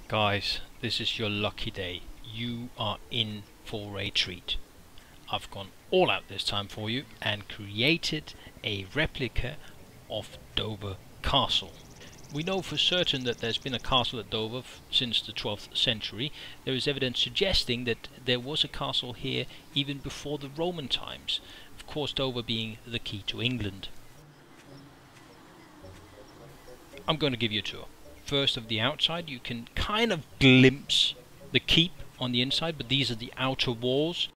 Guys, this is your lucky day. You are in for a treat. I've gone all out this time for you and created a replica of Dover Castle. We know for certain that there's been a castle at Dover since the 12th century. There is evidence suggesting that there was a castle here even before the Roman times. Of course, Dover being the key to England. I'm going to give you a tour. First, of the outside, you can kind of glimpse the keep on the inside, but these are the outer walls.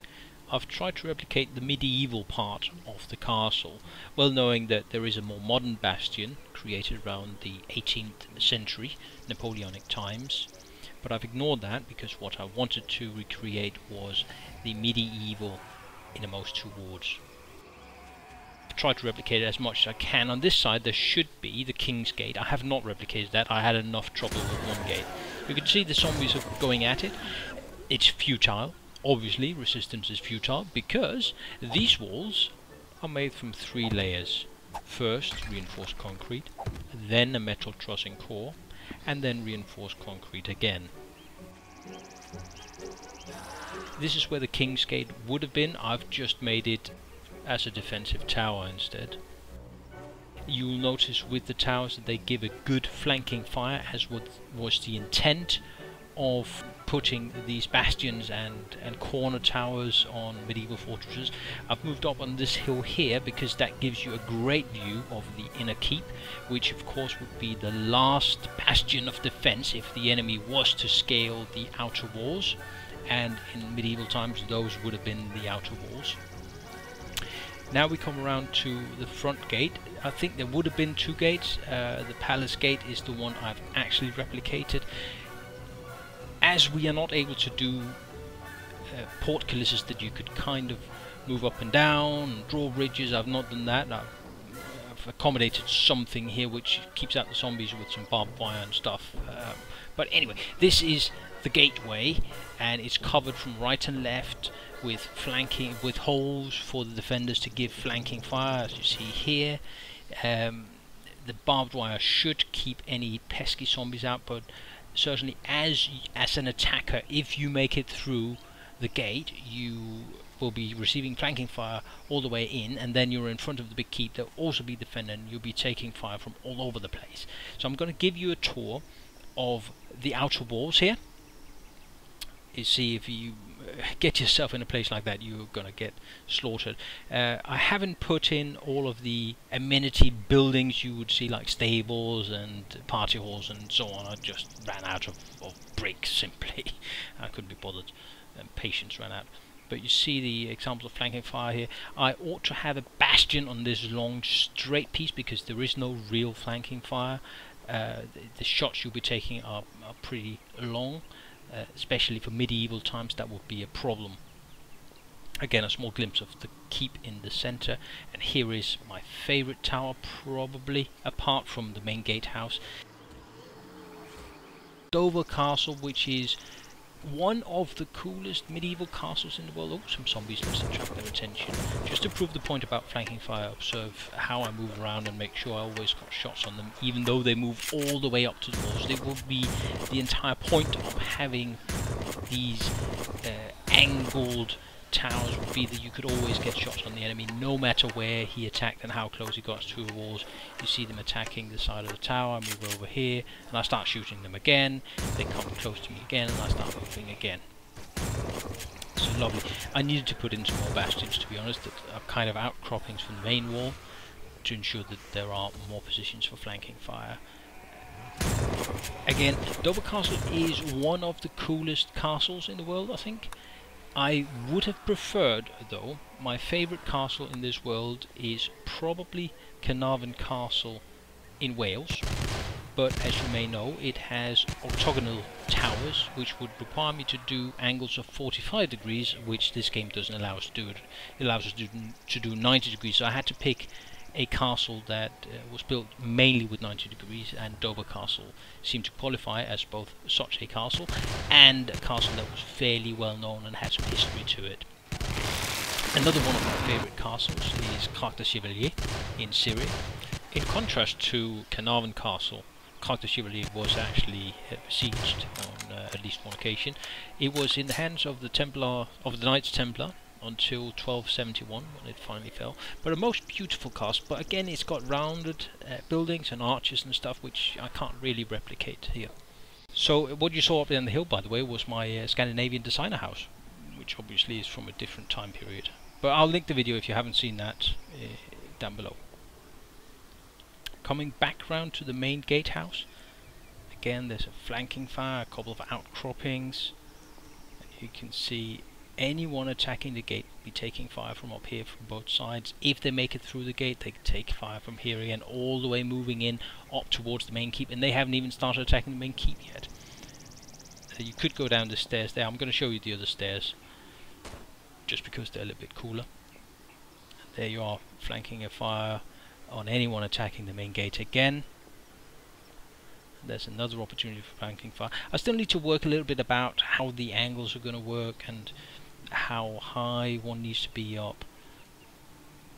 I've tried to replicate the medieval part of the castle, well knowing that there is a more modern bastion created around the 18th century, Napoleonic times, but I've ignored that because what I wanted to recreate was the medieval innermost two wards. Try to replicate it as much as I can. On this side there should be the King's Gate. I have not replicated that. I had enough trouble with one gate. You can see the zombies are going at it. It's futile. Obviously resistance is futile because these walls are made from 3 layers. First reinforced concrete, then a metal trussing core, and then reinforced concrete again. This is where the King's Gate would have been. I've just made it as a defensive tower instead. You'll notice with the towers that they give a good flanking fire, as was the intent of putting these bastions and corner towers on medieval fortresses. I've moved up on this hill here because that gives you a great view of the inner keep, which of course would be the last bastion of defense if the enemy was to scale the outer walls, and in medieval times those would have been the outer walls. Now we come around to the front gate. I think there would have been 2 gates. The palace gate is the one I've actually replicated. As we are not able to do portcullises that you could kind of move up and down and draw bridges, I've not done that. I've accommodated something here which keeps out the zombies with some barbed wire and stuff. But anyway, this is the gateway, and it's covered from right and left with flanking, with holes for the defenders to give flanking fire, as you see here. The barbed wire should keep any pesky zombies out, but certainly as an attacker, if you make it through the gate, you will be receiving flanking fire all the way in, and then you're in front of the big keep. There'll also be defender, and you'll be taking fire from all over the place. So I'm going to give you a tour of the outer walls here. You see, if you get yourself in a place like that, you're gonna get slaughtered. I haven't put in all of the amenity buildings you would see, like stables and party halls and so on. I just ran out of bricks simply. I couldn't be bothered, and patience ran out. But you see the examples of flanking fire here. I ought to have a bastion on this long straight piece because there is no real flanking fire. The shots you'll be taking are pretty long. Especially for medieval times, that would be a problem. Again, a small glimpse of the keep in the center, and here is my favorite tower, probably, apart from the main gatehouse. Dover Castle, which is one of the coolest medieval castles in the world. Oh, some zombies, let's attract their attention. Just to prove the point about flanking fire, observe how I move around and make sure I always got shots on them, even though they move all the way up to the walls. It would be the entire point of having these angled towers would be that you could always get shots on the enemy, no matter where he attacked and how close he got to the walls. You see them attacking the side of the tower. I move over here and I start shooting them again. They come close to me again and I start moving again. So lovely. I needed to put in some more bastions, to be honest, that are kind of outcroppings from the main wall to ensure that there are more positions for flanking fire. Again, Dover Castle is one of the coolest castles in the world, I think. I would have preferred, though, my favourite castle in this world is probably Carnarvon Castle in Wales, but as you may know, it has orthogonal towers which would require me to do angles of 45 degrees, which this game doesn't allow us to do. It allows us to do 90 degrees, so I had to pick a castle that was built mainly with 90 degrees, and Dover Castle seemed to qualify as both such a castle and a castle that was fairly well known and had some history to it. Another one of my favourite castles is Krak de Chevalliers in Syria. In contrast to Carnarvon Castle, Krak de Chevalliers was actually besieged on at least one occasion. It was in the hands of the Knights Templar until 1271 when it finally fell. But a most beautiful castle. But again, it's got rounded buildings and arches and stuff, which I can't really replicate here. So what you saw up there on the hill, by the way, was my Scandinavian designer house, which obviously is from a different time period. But I'll link the video if you haven't seen that down below. Coming back round to the main gatehouse, again there's a flanking fire, a couple of outcroppings. You can see anyone attacking the gate will be taking fire from up here from both sides. If they make it through the gate, they can take fire from here again, all the way moving in up towards the main keep, and they haven't even started attacking the main keep yet. So you could go down the stairs there. I'm going to show you the other stairs, just because they're a little bit cooler. There you are, flanking a fire on anyone attacking the main gate again. There's another opportunity for flanking fire. I still need to work a little bit about how the angles are going to work and how high one needs to be up,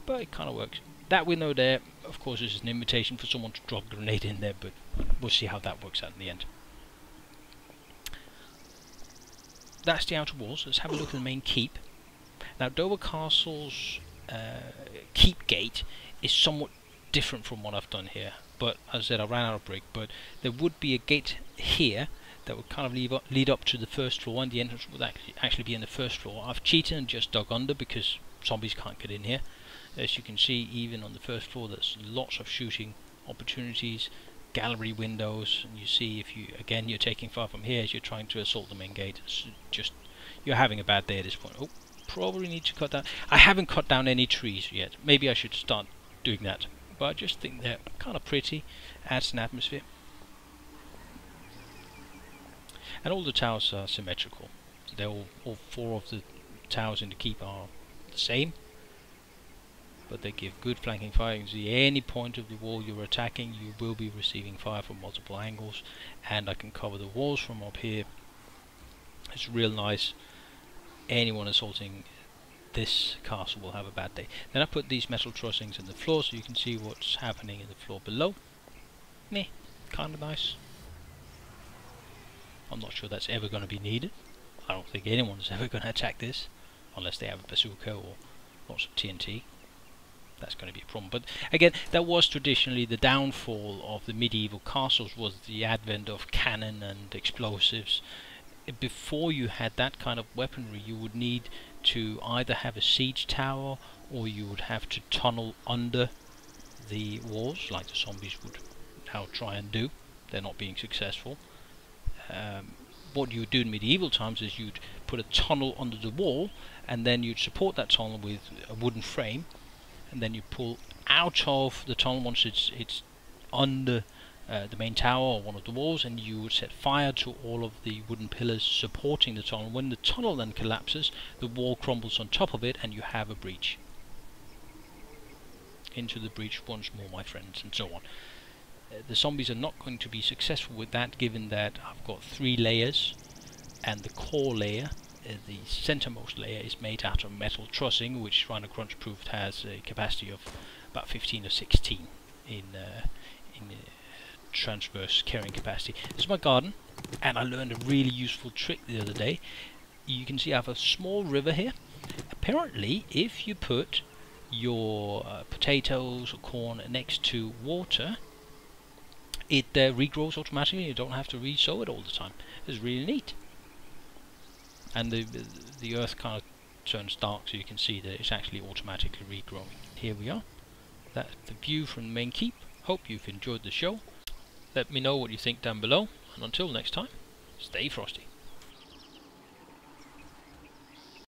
but it kind of works. That window there, of course, is an invitation for someone to drop a grenade in there, but we'll see how that works out in the end. That's the outer walls. Let's have a look at the main keep. Now, Dover Castle's keep gate is somewhat different from what I've done here, but as I said, I ran out of brick. But there would be a gate here that would kind of lead up to the first floor, and the entrance would actually be in the first floor. I've cheated and just dug under because zombies can't get in here. As you can see, even on the first floor there's lots of shooting opportunities, gallery windows, and you see if you're taking fire from here as you're trying to assault the main gate. It's just, you're having a bad day at this point. Oh, probably need to cut down. I haven't cut down any trees yet. Maybe I should start doing that, but I just think they're kind of pretty, adds an atmosphere. And all the towers are symmetrical. So they're all four of the towers in the keep are the same, but they give good flanking fire. You can see any point of the wall you're attacking, you will be receiving fire from multiple angles, and I can cover the walls from up here. It's real nice. Anyone assaulting this castle will have a bad day. Then I put these metal trussings in the floor so you can see what's happening in the floor below. Meh, kind of nice. I'm not sure that's ever going to be needed. I don't think anyone's ever going to attack this unless they have a bazooka or lots of TNT. That's going to be a problem. But again, that was traditionally the downfall of the medieval castles, was the advent of cannon and explosives. Before you had that kind of weaponry, you would need to either have a siege tower or you would have to tunnel under the walls, like the zombies would now try and do. They're not being successful. What you would do in medieval times is you'd put a tunnel under the wall, and then you'd support that tunnel with a wooden frame, and then you pull out of the tunnel once it's under the main tower or one of the walls, and you would set fire to all of the wooden pillars supporting the tunnel. When the tunnel then collapses, the wall crumbles on top of it, and you have a breach. Into the breach once more, my friends, and so on. The zombies are not going to be successful with that, given that I've got 3 layers, and the core layer, the centermost layer, is made out of metal trussing, which Rhino Crunch proved has a capacity of about 15 or 16 in transverse carrying capacity. This is my garden, and I learned a really useful trick the other day. You can see I have a small river here. Apparently, if you put your potatoes or corn next to water, it regrows automatically. You don't have to re-sow it all the time. It's really neat. And the earth kind of turns dark, so you can see that it's actually automatically regrowing. Here we are. That's the view from the main keep. Hope you've enjoyed the show. Let me know what you think down below, and until next time, stay frosty.